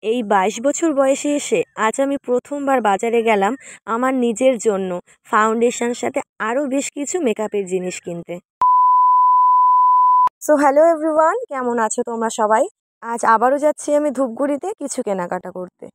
এই ২২ বছর বয়সে এসে আজ আমি প্রথমবার বাজারে গেলাম আমার নিজের জন্য ফাউন্ডেশন সাথে আরও বেশ কিছু মেকআপের জিনিস কিনতে। সো হ্যালো এভরিওয়ান, কেমন আছো তোমরা সবাই? আজ আবারও যাচ্ছি আমি ধূপগুড়িতে কিছু কেনাকাটা করতে।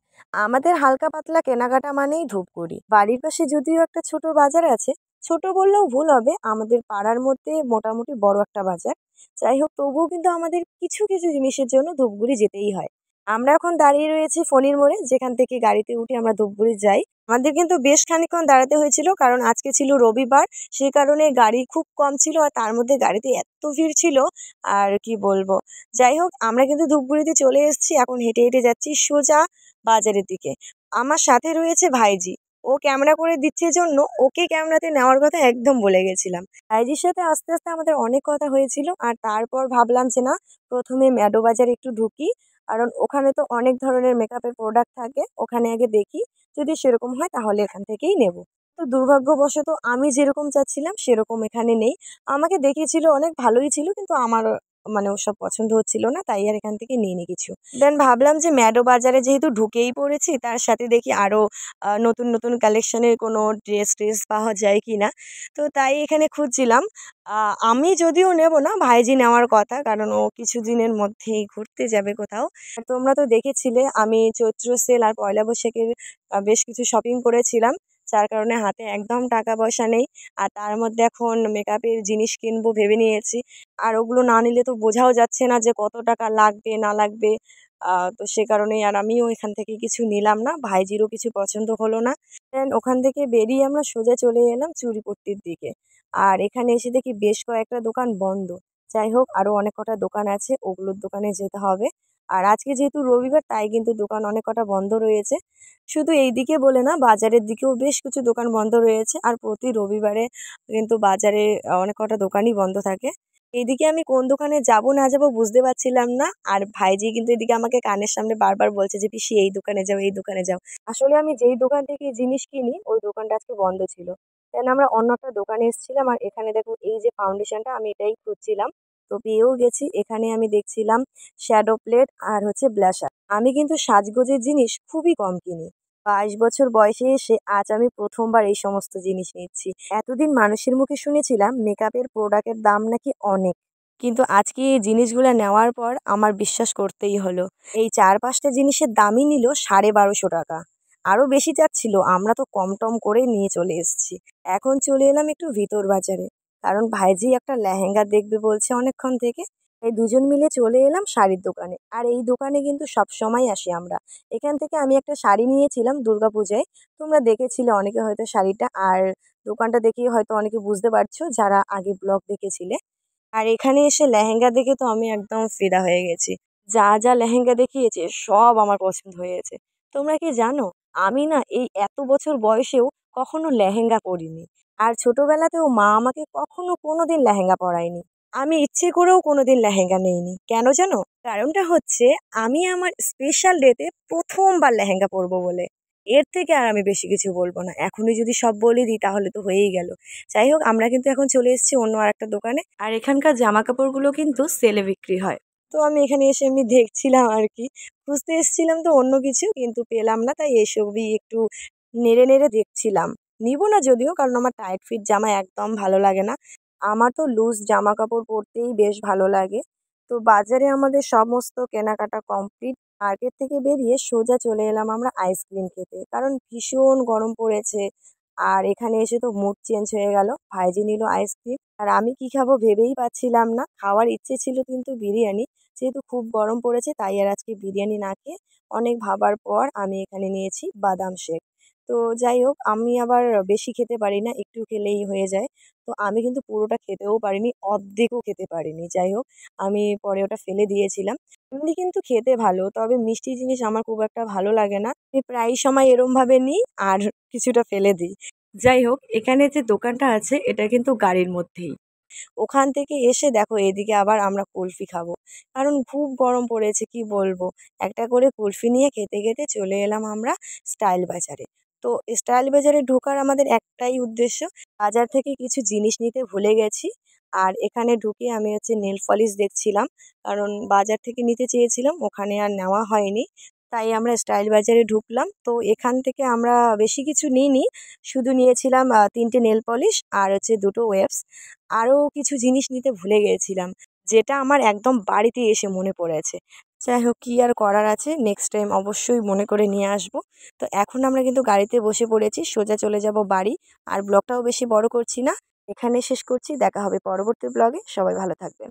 আমাদের হালকা পাতলা কেনাকাটা মানেই ধূপগুড়ি। বাড়ির পাশে যদিও একটা ছোট বাজার আছে, ছোট বললেও ভুল হবে, আমাদের পাড়ার মধ্যে মোটামুটি বড় একটা বাজার। যাই হোক, তবুও কিন্তু আমাদের কিছু কিছু জিনিসের জন্য ধূপগুড়ি যেতেই হয়। আমরা এখন দাঁড়িয়ে রয়েছি ফণির মোড়ে, যেখান থেকে গাড়িতে উঠে আমরা ধূপগুড়ি যাই। আমাদের কিন্তু বেশ খানিকক্ষণ দাঁড়াতে হয়েছিল, কারণ আজকে ছিল রবিবার। সে কারণে গাড়ি খুব কম ছিল, আর তার মধ্যে গাড়িতে এত ভিড় ছিল আর কি বলবো। যাই হোক, আমরা কিন্তু ধূপগুড়িতে চলে এসেছি। এখন হেঁটে হেঁটে যাচ্ছি সোজা বাজারের দিকে। আমার সাথে রয়েছে ভাইজি। ও ক্যামেরা করে দিচ্ছে জন্য ওকে ক্যামেরাতে নেওয়ার কথা একদম ভুলে গেছিলাম। ভাইজির সাথে আস্তে আস্তে আমাদের অনেক কথা হয়েছিল, আর তারপর ভাবলাম যে না, প্রথমে ম্যাডো বাজারে একটু ঢুকি, কারণ ওখানে তো অনেক ধরনের মেকআপের প্রোডাক্ট থাকে। ওখানে আগে দেখি, যদি সেরকম হয় তাহলে এখান থেকেই নেব। তো দুর্ভাগ্যবশত আমি যেরকম চাচ্ছিলাম সেরকম এখানে নেই। আমাকে দেখিয়েছিল, অনেক ভালোই ছিল, কিন্তু আমার মানে ওসব পছন্দ হচ্ছিল না, তাই আর এখান থেকে নিইনি কিছু। দেন ভাবলাম যে ম্যাডো বাজারে যেহেতু ঢুকেই পড়েছি, তার সাথে দেখি আরও নতুন নতুন কালেকশনের কোনো ড্রেস পাওয়া যায় কি না। তো তাই এখানে খুঁজছিলাম। আমি যদিও নেব না, ভাইজি নেওয়ার কথা, কারণ ও কিছুদিনের মধ্যেই ঘুরতে যাবে কোথাও। আর তোমরা তো দেখেছিলে আমি চৈত্র সেল আর পয়লা বৈশাখের বেশ কিছু শপিং করেছিলাম, যার কারণে হাতে একদম টাকা পয়সা নেই। আর তার মধ্যে এখন মেকআপের জিনিস কিনবো ভেবে নিয়েছি। আর ওগুলো না নিলে তো বোঝাও যাচ্ছে না যে কত টাকা লাগবে না লাগবে। তো সে কারণেই আর আমিও এখান থেকে কিছু নিলাম না, ভাইজিরও কিছু পছন্দ হলো না। দেন ওখান থেকে বেরিয়ে আমরা সোজা চলে এলাম চুড়িপট্টির দিকে। আর এখানে এসে দেখি বেশ কয়েকটা দোকান বন্ধ। যাই হোক, আরও অনেক কটা দোকান আছে, ওগুলোর দোকানে যেতে হবে। আর আজকে যেহেতু রবিবার, তাই কিন্তু দোকান অনেক কটা বন্ধ রয়েছে। শুধু এই দিকে বলে না, বাজারের দিকেও বেশ কিছু দোকান বন্ধ রয়েছে। আর প্রতি রবিবারে কিন্তু বাজারে অনেক কটা দোকানই বন্ধ থাকে। এইদিকে আমি কোন দোকানে যাব না যাব বুঝতে পারছিলাম না। আর ভাইজি কিন্তু এদিকে আমাকে কানের সামনে বারবার বলছে যে পিসি এই দোকানে যাও, এই দোকানে যাও। আসলে আমি যেই দোকান থেকে জিনিস কিনি ওই দোকানটা আজকে বন্ধ ছিল। দেন আমরা অন্য একটা দোকানে এসেছিলাম, আর এখানে দেখো এই যে ফাউন্ডেশনটা, আমি এটাই খুঁজছিলাম। তো পেয়েও গেছি। এখানে আমি দেখছিলাম শ্যাডো প্লেট আর হচ্ছে ব্লাশার। আমি কিন্তু সাজগোজের জিনিস খুবই কম কিনি। ২২ বছর বয়সে এসে আজ আমি প্রথমবার এই সমস্ত জিনিস নিচ্ছি। এতদিন মানুষের মুখে শুনেছিলাম মেকআপের প্রোডাক্টের দাম নাকি অনেক, কিন্তু আজকে এই জিনিসগুলো নেওয়ার পর আমার বিশ্বাস করতেই হলো। এই ৪-৫টা জিনিসের দামই নিল ১২৫০ টাকা। আরও বেশি চাচ্ছিল, আমরা তো কম টম করে নিয়ে চলে এসেছি। এখন চলে এলাম একটু ভিতর বাজারে, কারণ ভাইজি একটা লেহেঙ্গা দেখবে বলছে অনেকক্ষণ থেকে। এই দুজন মিলে চলে এলাম শাড়ির দোকানে। আর এই দোকানে কিন্তু সব সময় আসি আমরা। এখান থেকে আমি একটা শাড়ি নিয়েছিলাম দুর্গাপূজায়। তোমরা দেখেছিলে অনেকে হয়তো শাড়িটা, আর দোকানটা দেখেই হয়তো অনেকে বুঝতে পারছো যারা আগে ব্লগ দেখেছিলে। আর এখানে এসে লেহেঙ্গা দেখে তো আমি একদম ফিদা হয়ে গেছি। যা যা লেহেঙ্গা দেখিয়েছে সব আমার পছন্দ হয়েছে। তোমরা কি জানো, আমি না এই এত বছর বয়সেও কখনো লেহেঙ্গা পরিনি। আর ছোটবেলাতেও মা আমাকে কখনো কোনোদিন লেহেঙ্গা পরায়নি। আমি ইচ্ছে করেও কোনোদিন লেহেঙ্গা নেইনি। কেন জানো? কারণটা হচ্ছে আমি আমার স্পেশাল ডেতে প্রথমবার লেহেঙ্গা পরবো বলে। এর থেকে আর আমি বেশি কিছু বলবো না। এখনই যদি সব বলে দিই তাহলে তো হয়েই গেল। যাই হোক, আমরা কিন্তু এখন চলে এসেছি অন্য আরেকটা দোকানে। আর এখানকার জামা কাপড়গুলো কিন্তু সেলে বিক্রি হয়। তো আমি এখানে এসে এমনি দেখছিলাম আর কি। খুঁজতে এসেছিলাম তো অন্য কিছু, কিন্তু পেলাম না, তাই এসবই একটু নেড়ে নেড়ে দেখছিলাম। নিবো না যদিও, কারণ আমার টাইট ফিট জামা একদম ভালো লাগে না। আমার তো লুজ জামা কাপড় পরতেই বেশ ভালো লাগে। তো বাজারে আমাদের সমস্ত কেনাকাটা কমপ্লিট। মার্কেট থেকে বেরিয়ে সোজা চলে এলাম আমরা আইসক্রিম খেতে, কারণ ভীষণ গরম পড়েছে। আর এখানে এসে তো মুড চেঞ্জ হয়ে গেল। ভাইজি নিল আইসক্রিম, আর আমি কি খাবো ভেবেই পাচ্ছিলাম না। খাওয়ার ইচ্ছে ছিল কিন্তু বিরিয়ানি, যেহেতু খুব গরম পড়েছে তাই আর আজকে বিরিয়ানি না খেয়ে অনেক ভাবার পর আমি এখানে নিয়েছি বাদাম শেক। তো যাই হোক, আমি আবার বেশি খেতে পারি না, একটু খেলেই হয়ে যায়। তো আমি কিন্তু পুরোটা খেতেও পারিনি, অর্ধেকও খেতে পারিনি। যাই হোক, আমি পরে ওটা ফেলে দিয়েছিলাম। এমনি কিন্তু খেতে ভালো, তবে মিষ্টি জিনিস আমার খুব একটা ভালো লাগে না। আমি প্রায় সময় এরমভাবে নিই আর কিছুটা ফেলে দিই। যাই হোক, এখানে যে দোকানটা আছে এটা কিন্তু গাড়ির মধ্যেই। ওখান থেকে এসে দেখো এদিকে আবার আমরা কুলফি খাবো, কারণ খুব গরম পড়েছে, কি বলবো। একটা করে কুলফি নিয়ে খেতে খেতে চলে এলাম আমরা স্টাইল বাজারে। তো স্টাইল বাজারে ঢোকার আমাদের একটাই উদ্দেশ্য, বাজার থেকে কিছু জিনিস নিতে ভুলে গেছি। আর এখানে ঢুকে আমি হচ্ছে নেল পলিশ দেখছিলাম, কারণ বাজার থেকে নিতে চেয়েছিলাম, ওখানে আর নেওয়া হয়নি। তাই আমরা স্টাইল বাজারে ঢুকলাম। তো এখান থেকে আমরা বেশি কিছু নিইনি, শুধু নিয়েছিলাম 3টে নেল পলিশ আর হচ্ছে 2টো ওয়েবস। আরও কিছু জিনিস নিতে ভুলে গিয়েছিলাম, যেটা আমার একদম বাড়িতে এসে মনে পড়েছে। যাই হোক, কী আর করার আছে, নেক্সট টাইম অবশ্যই মনে করে নিয়ে আসবো। তো এখন আমরা কিন্তু গাড়িতে বসে পড়েছি, সোজা চলে যাব বাড়ি। আর ব্লগটাও বেশি বড় করছি না, এখানেই শেষ করছি। দেখা হবে পরবর্তী ব্লগে। সবাই ভালো থাকবেন।